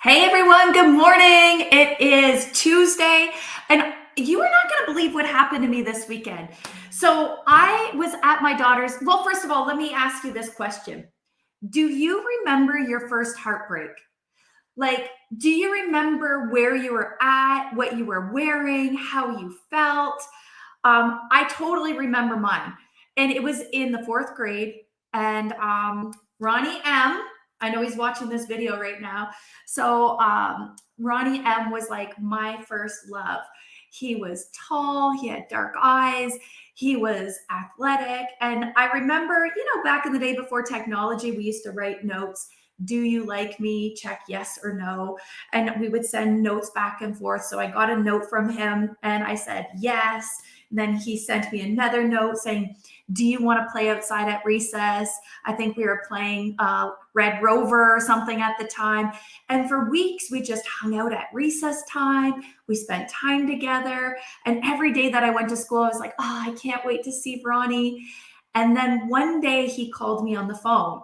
Hey everyone, good morning. It is Tuesday, and you are not going to believe what happened to me this weekend. So, I was at my daughter's. Well, first of all, let me ask you this question. Do you remember your first heartbreak? Like, do you remember where you were at, what you were wearing, how you felt? I totally remember mine. And it was in the fourth grade. And Ronnie M, I know he's watching this video right now. So Ronnie M was like my first love. He was tall, he had dark eyes, he was athletic. And I remember, back in the day before technology, we used to write notes. Do you like me? Check yes or no. And we would send notes back and forth. So I got a note from him and I said yes. And then he sent me another note saying, do you want to play outside at recess? I think we were playing Red Rover or something at the time. And for weeks, we just hung out at recess time. We spent time together. And every day that I went to school, I was like, oh, I can't wait to see Ronnie. And then one day he called me on the phone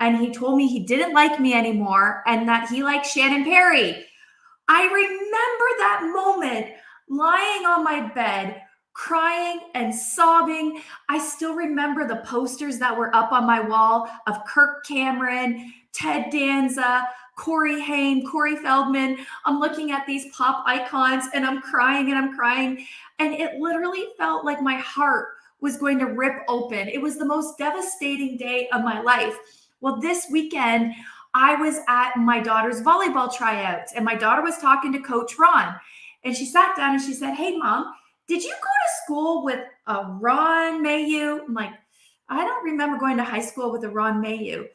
and he told me he didn't like me anymore and that he liked Shannon Perry. I remember that moment lying on my bed, crying and sobbing. I still remember the posters that were up on my wall of Kirk Cameron, Ted Danza, Corey Haim, Corey Feldman. I'm looking at these pop icons and I'm crying and I'm crying. And it literally felt like my heart was going to rip open. It was the most devastating day of my life. Well, this weekend, I was at my daughter's volleyball tryouts and my daughter was talking to Coach Ron. And she sat down and she said, hey, Mom, did you go to school with a Ron Mayhew? I'm like, I don't remember going to high school with a Ron Mayhew.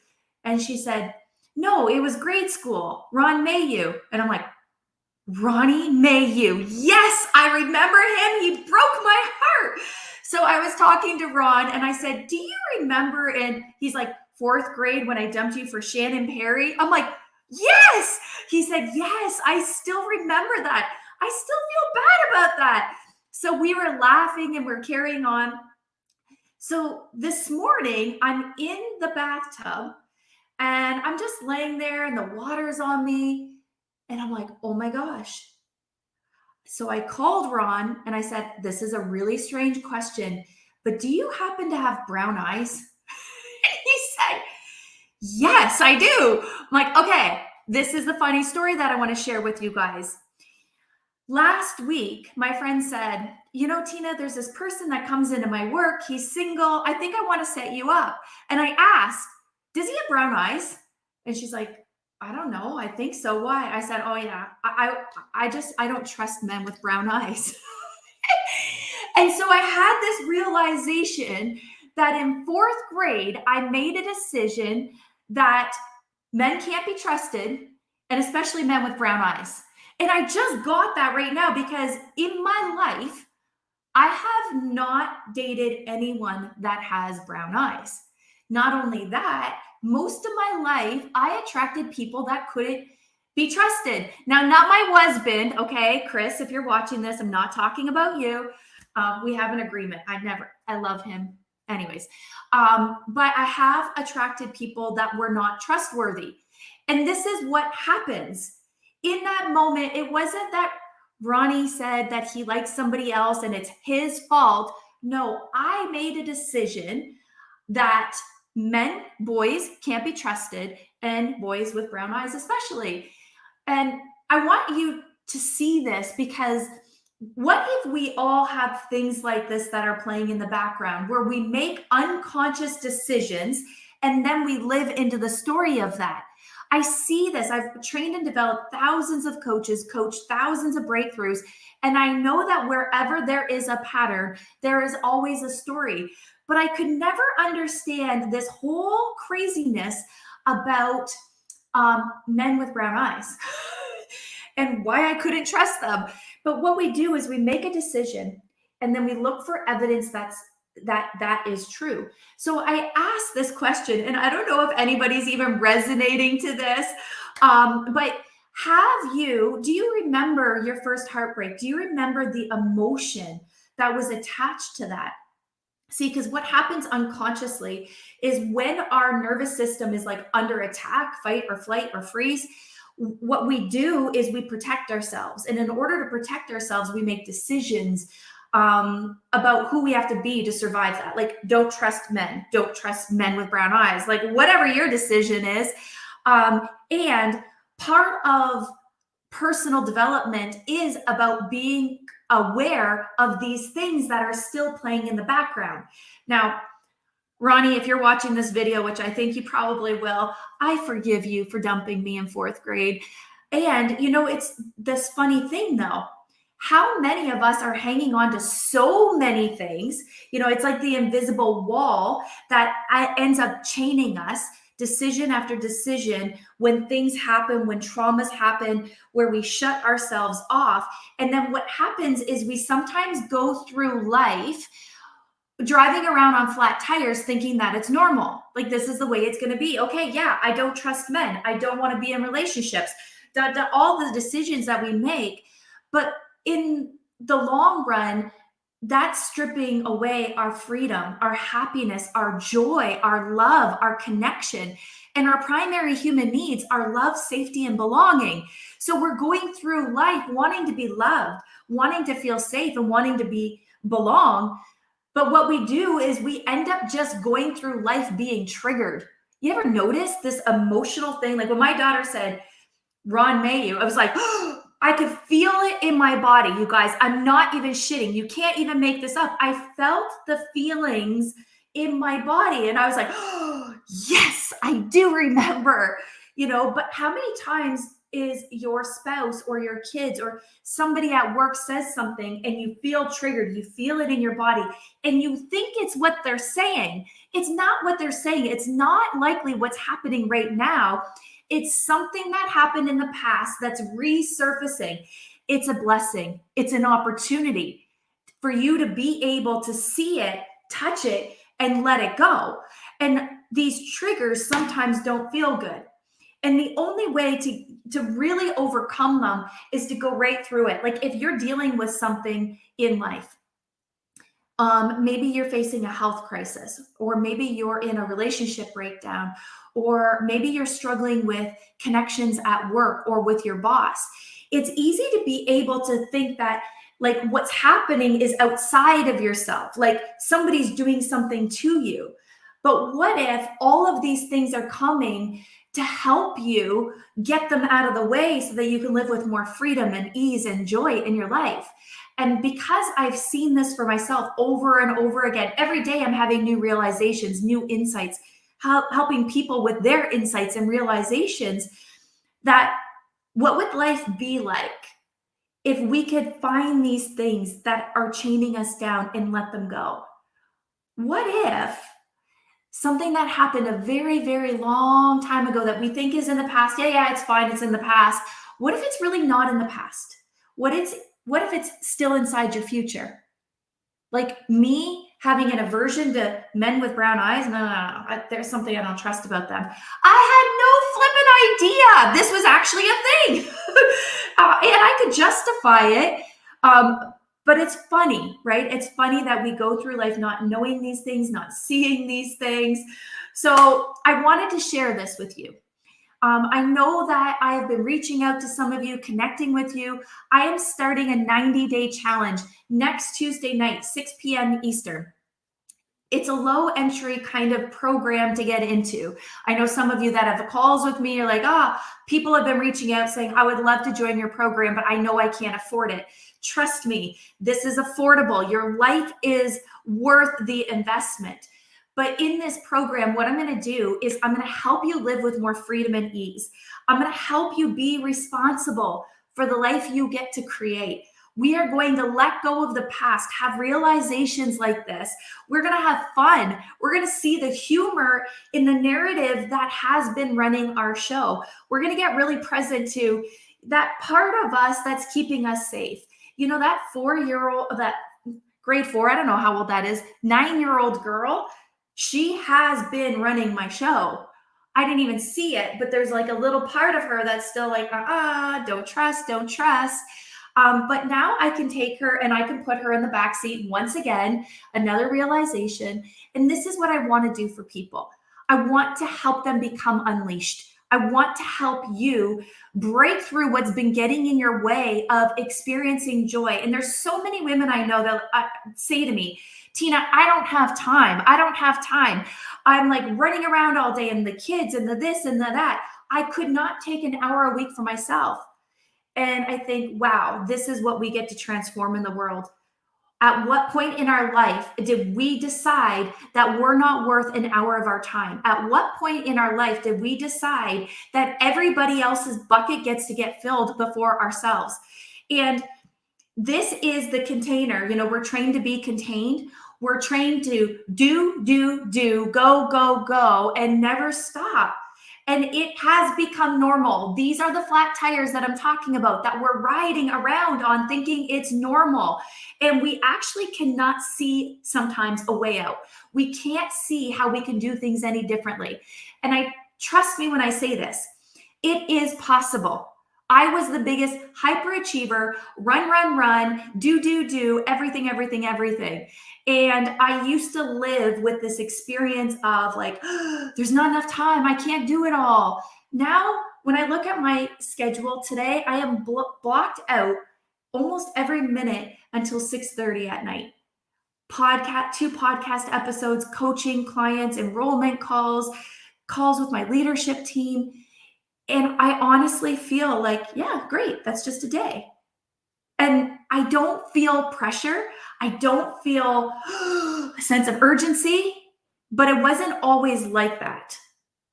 And she said, no, it was grade school, Ron Mayhew. And I'm like, Ronnie Mayhew. Yes, I remember him. He broke my heart. So I was talking to Ron and I said, do you remember? And he's like, fourth grade when I dumped you for Shannon Perry. I'm like, yes. He said, yes, I still remember that. I still feel bad about that. So we were laughing and we're carrying on. So this morning, I'm in the bathtub and I'm just laying there and the water's on me. And I'm like, oh my gosh. So I called Ron and I said, this is a really strange question, but do you happen to have brown eyes? And he said, yes, I do. I'm like, okay, this is the funny story that I want to share with you guys. Last week, my friend said, Tina, there's this person that comes into my work. He's single. I think I want to set you up. And I asked, does he have brown eyes? And she's like, I don't know. I think so. Why? I said, oh yeah, I don't trust men with brown eyes. And so I had this realization that in fourth grade, I made a decision that men can't be trusted, and especially men with brown eyes. And I just got that right now because in my life, I have not dated anyone that has brown eyes. Not only that, most of my life, I attracted people that couldn't be trusted. Now, not my husband, okay, Chris, if you're watching this, I'm not talking about you. We have an agreement. I love him. Anyways, but I have attracted people that were not trustworthy. And this is what happens. In that moment, it wasn't that Ronnie said that he liked somebody else and it's his fault. No, I made a decision that boys can't be trusted, and boys with brown eyes especially. And I want you to see this because what if we all have things like this that are playing in the background where we make unconscious decisions and then we live into the story of that? I see this. I've trained and developed thousands of coaches, coached thousands of breakthroughs. And I know that wherever there is a pattern, there is always a story. But I could never understand this whole craziness about men with brown eyes and why I couldn't trust them. But what we do is we make a decision and then we look for evidence that is true. So I asked this question, and I don't know if anybody's even resonating to this, but do you remember your first heartbreak? Do you remember the emotion that was attached to that? See, because what happens unconsciously is when our nervous system is like under attack, fight or flight or freeze, what we do is we protect ourselves. And in order to protect ourselves, we make decisions about who we have to be to survive that. Like, don't trust men with brown eyes, like whatever your decision is. And part of personal development is about being aware of these things that are still playing in the background. Now, Ronnie, if you're watching this video, which I think you probably will, I forgive you for dumping me in 4th grade. And, it's this funny thing though. How many of us are hanging on to so many things? It's like the invisible wall that ends up chaining us decision after decision when things happen, when traumas happen, where we shut ourselves off. And then what happens is we sometimes go through life driving around on flat tires thinking that it's normal. Like, this is the way it's going to be. Okay, yeah, I don't trust men. I don't want to be in relationships. All the decisions that we make. But in the long run, that's stripping away our freedom, our happiness, our joy, our love, our connection. And our primary human needs are love, safety, and belonging. So we're going through life wanting to be loved, wanting to feel safe, and wanting to belong. But what we do is we end up just going through life being triggered. You ever notice this emotional thing? Like when my daughter said, Ron Mayu, I was like, oh, I could feel it in my body, you guys. I'm not even shitting. You can't even make this up. I felt the feelings in my body. And I was like, oh, yes, I do remember, but how many times is your spouse or your kids or somebody at work says something and you feel triggered, you feel it in your body and you think it's what they're saying. It's not what they're saying. It's not likely what's happening right now. It's something that happened in the past that's resurfacing. It's a blessing. It's an opportunity for you to be able to see it, touch it, and let it go. And these triggers sometimes don't feel good. And the only way to really overcome them is to go right through it. Like if you're dealing with something in life, maybe you're facing a health crisis, or maybe you're in a relationship breakdown, or maybe you're struggling with connections at work or with your boss. It's easy to be able to think that like what's happening is outside of yourself, like somebody's doing something to you. But what if all of these things are coming to help you get them out of the way so that you can live with more freedom and ease and joy in your life? And because I've seen this for myself over and over again, every day I'm having new realizations, new insights, helping people with their insights and realizations, that what would life be like if we could find these things that are chaining us down and let them go? What if something that happened a very, very long time ago that we think is in the past, yeah, it's fine, it's in the past. What if it's really not in the past? What if it's still inside your future? Like me having an aversion to men with brown eyes? No. There's something I don't trust about them. I had no flipping idea this was actually a thing. And I could justify it. But it's funny, right? It's funny that we go through life not knowing these things, not seeing these things. So I wanted to share this with you. I know that I have been reaching out to some of you, connecting with you. I am starting a 90-day challenge next Tuesday night, 6 p.m. Eastern. It's a low entry kind of program to get into. I know some of you that have calls with me are like, people have been reaching out saying, I would love to join your program, but I know I can't afford it. Trust me, this is affordable. Your life is worth the investment. But in this program, what I'm going to do is I'm going to help you live with more freedom and ease. I'm going to help you be responsible for the life you get to create. We are going to let go of the past, have realizations like this. We're going to have fun. We're going to see the humor in the narrative that has been running our show. We're going to get really present to that part of us that's keeping us safe. You know, that 4-year-old, that grade 4, I don't know how old that is, 9-year-old girl, she has been running my show. I didn't even see it, but there's like a little part of her that's still like, don't trust. But now I can take her and I can put her in the backseat once again, another realization. And this is what I want to do for people. I want to help them become unleashed. I want to help you break through what's been getting in your way of experiencing joy. And there's so many women I know that say to me, Tina, I don't have time. I don't have time. I'm like running around all day and the kids and the this and the that. I could not take an hour a week for myself. And I think, wow, this is what we get to transform in the world. At what point in our life did we decide that we're not worth an hour of our time? At what point in our life did we decide that everybody else's bucket gets to get filled before ourselves? And this is the container. You know, we're trained to be contained. We're trained to do, go, and never stop. And it has become normal. These are the flat tires that I'm talking about that we're riding around on thinking it's normal. And we actually cannot see sometimes a way out. We can't see how we can do things any differently. And I trust me when I say this, it is possible. I was the biggest hyperachiever, run, do, everything. And I used to live with this experience of like, oh, there's not enough time. I can't do it all. Now, when I look at my schedule today, I am blocked out almost every minute until 6:30 at night. Two podcast episodes, coaching clients, enrollment calls with my leadership team. And I honestly feel like, yeah, great. That's just a day. And I don't feel pressure. I don't feel a sense of urgency, but it wasn't always like that.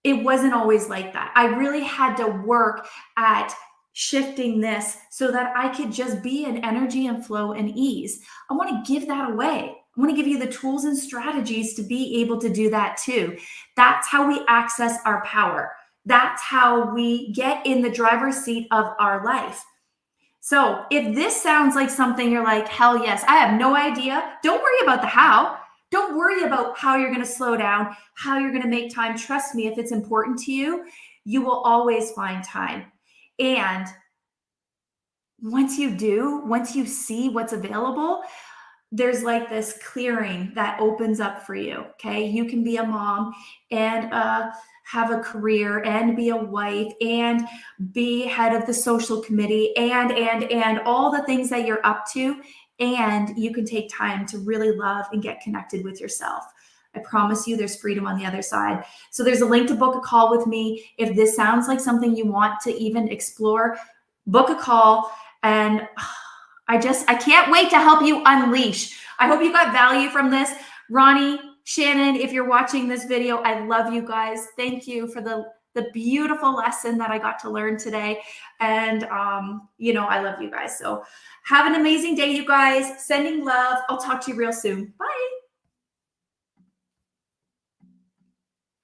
It wasn't always like that. I really had to work at shifting this so that I could just be in energy and flow and ease. I want to give that away. I want to give you the tools and strategies to be able to do that too. That's how we access our power. That's how we get in the driver's seat of our life. So if this sounds like something you're like, hell yes, I have no idea. Don't worry about the how. Don't worry about how you're going to slow down, how you're going to make time. Trust me, if it's important to you, you will always find time. And once you do, once you see what's available, there's like this clearing that opens up for you. Okay. You can be a mom and have a career and be a wife and be head of the social committee and all the things that you're up to. And you can take time to really love and get connected with yourself. I promise you there's freedom on the other side. So there's a link to book a call with me. If this sounds like something you want to even explore, book a call. And I can't wait to help you unleash. I hope you got value from this. Ronnie, Shannon, if you're watching this video, I love you guys. Thank you for the beautiful lesson that I got to learn today. And, I love you guys. So have an amazing day, you guys. Sending love. I'll talk to you real soon. Bye.